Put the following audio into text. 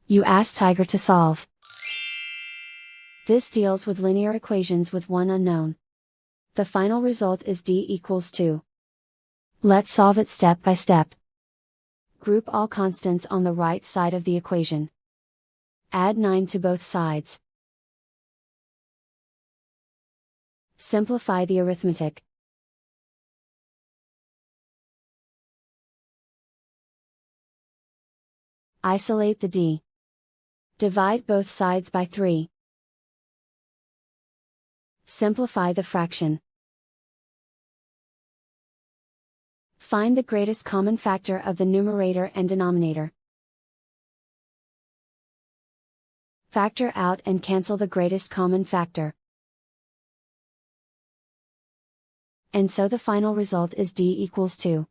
You ask Tiger to solve. This deals with linear equations with one unknown. The final result is d equals 2. Let's solve it step by step. Group all constants on the right side of the equation. Add 9 to both sides. Simplify the arithmetic. Isolate the d. Divide both sides by 3. Simplify the fraction. Find the greatest common factor of the numerator and denominator. Factor out and cancel the greatest common factor. And so the final result is d equals 2.